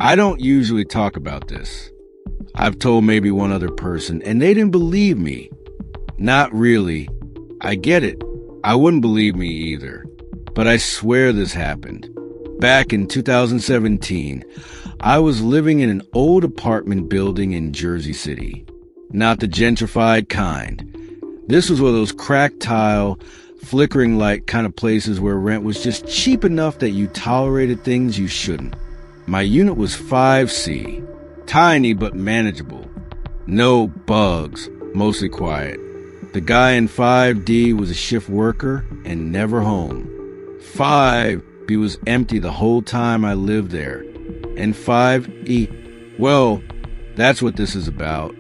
I don't usually talk about this. I've told maybe one other person, and they didn't believe me. Not really. I get it. I wouldn't believe me either. But I swear this happened. Back in 2017, I was living in an old apartment building in Jersey City. Not the gentrified kind. This was one of those cracked tile, flickering light kind of places where rent was just cheap enough that you tolerated things you shouldn't. My unit was 5C. Tiny but manageable. No bugs, mostly quiet. The guy in 5D was a shift worker and never home. 5B was empty the whole time I lived there. And 5E, well, that's what this is about.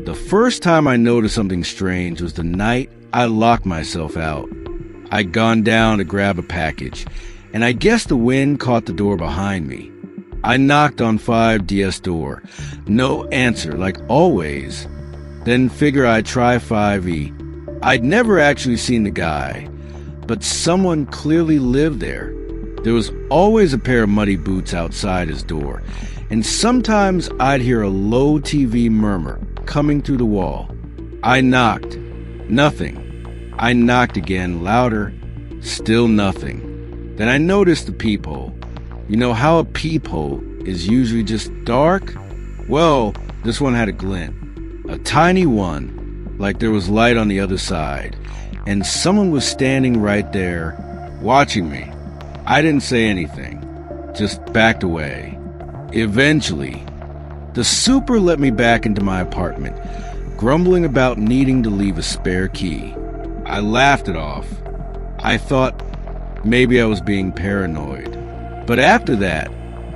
The first time I noticed something strange was the night I locked myself out. I'd gone down to grab a package, and I guess the wind caught the door behind me. I knocked on 5D's door. No answer, like always. Then figure I'd try 5E. I'd never actually seen the guy, but someone clearly lived there. There was always a pair of muddy boots outside his door, and sometimes I'd hear a low TV murmur coming through the wall. I knocked. Nothing. I knocked again, louder. Still nothing. Then I noticed the peephole. You know how a peephole is usually just dark? Well, this one had a glint. A tiny one, like there was light on the other side. And someone was standing right there, watching me. I didn't say anything, just backed away. Eventually, the super let me back into my apartment, grumbling about needing to leave a spare key. I laughed it off. I thought maybe I was being paranoid. But after that,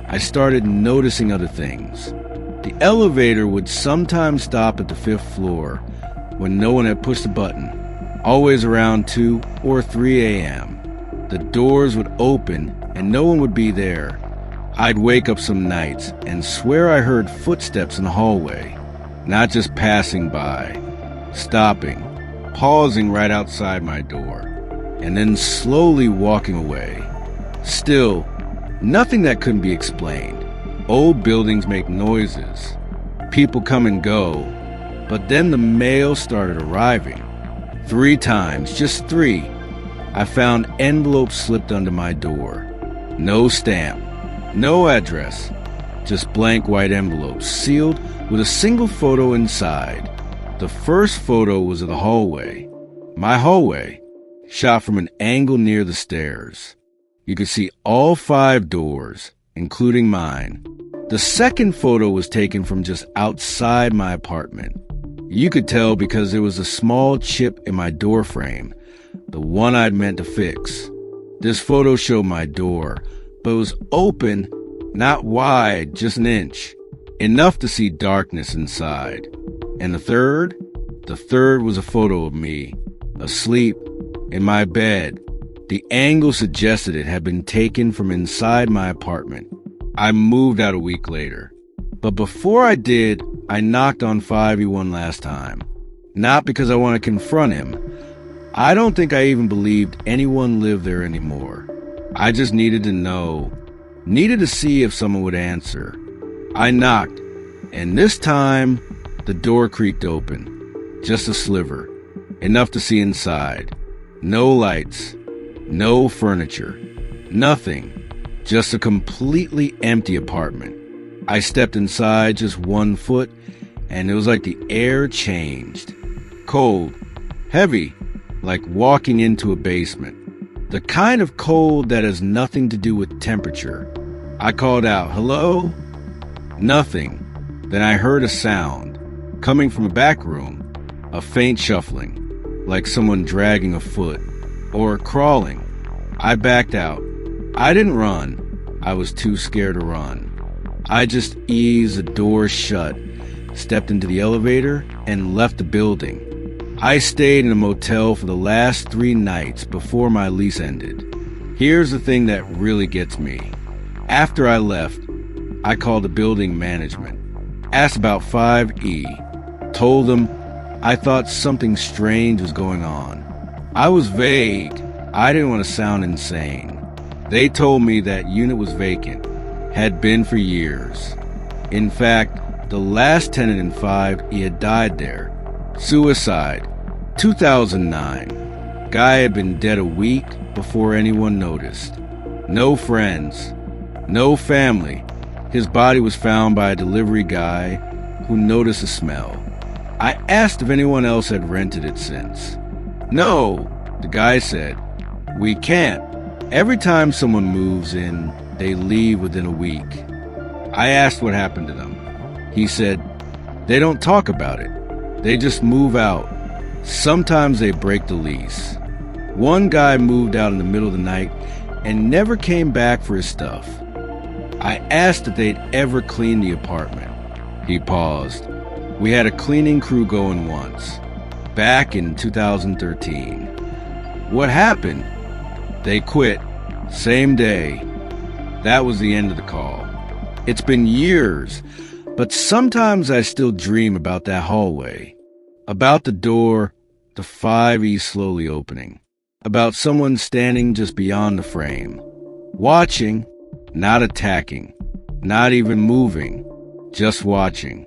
I started noticing other things. The elevator would sometimes stop at the 5th floor when no one had pushed the button, always around 2 or 3 a.m. The doors would open and no one would be there. I'd wake up some nights and swear I heard footsteps in the hallway, not just passing by, stopping, pausing right outside my door, and then slowly walking away. Still, nothing that couldn't be explained. Old buildings make noises. People come and go. But then the mail started arriving. 3 times, just 3. I found envelopes slipped under my door. No stamp, no address, just blank white envelopes sealed with a single photo inside. The first photo was of the hallway. My hallway, shot from an angle near the stairs. You could see all 5 doors, including mine. The second photo was taken from just outside my apartment. You could tell because there was a small chip in my door frame, the one I'd meant to fix. This photo showed my door, but it was open, not wide, just an inch, enough to see darkness inside. And the third was a photo of me, asleep, in my bed. The angle suggested it had been taken from inside my apartment. I moved out a week later. But before I did, I knocked on 5E one last time. Not because I want to confront him. I don't think I even believed anyone lived there anymore. I just needed to know. Needed to see if someone would answer. I knocked, and this time, the door creaked open. Just a sliver. Enough to see inside. No lights. No furniture. Nothing. Just a completely empty apartment. I stepped inside just 1 foot, and it was like the air changed. Cold. Heavy. Like walking into a basement. The kind of cold that has nothing to do with temperature. I called out, "Hello?" Nothing. Then I heard a sound. Coming from a back room. A faint shuffling. Like someone dragging a foot. Or crawling. I backed out. I didn't run. I was too scared to run. I just eased the door shut, stepped into the elevator, and left the building. I stayed in a motel for the last 3 nights before my lease ended. Here's the thing that really gets me. After I left, I called the building management, asked about 5E, told them I thought something strange was going on. I was vague. I didn't want to sound insane. They told me that unit was vacant, had been for years. In fact, the last tenant in 5, he had died there. Suicide. 2009. Guy had been dead a week before anyone noticed. No friends. No family. His body was found by a delivery guy who noticed a smell. I asked if anyone else had rented it since. No, the guy said. We can't. Every time someone moves in, they leave within a week. I asked what happened to them. He said, they don't talk about it. They just move out. Sometimes they break the lease. One guy moved out in the middle of the night and never came back for his stuff. I asked if they'd ever cleaned the apartment. He paused. We had a cleaning crew going once, back in 2013. What happened? They quit. Same day. That was the end of the call. It's been years, but sometimes I still dream about that hallway, about the door, the 5E slowly opening, about someone standing just beyond the frame, watching, not attacking, not even moving, just watching.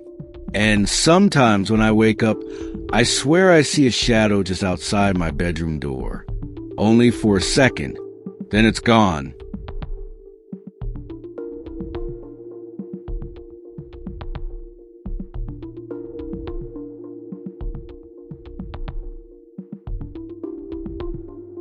And sometimes when I wake up, I swear I see a shadow just outside my bedroom door. Only for a second, then it's gone.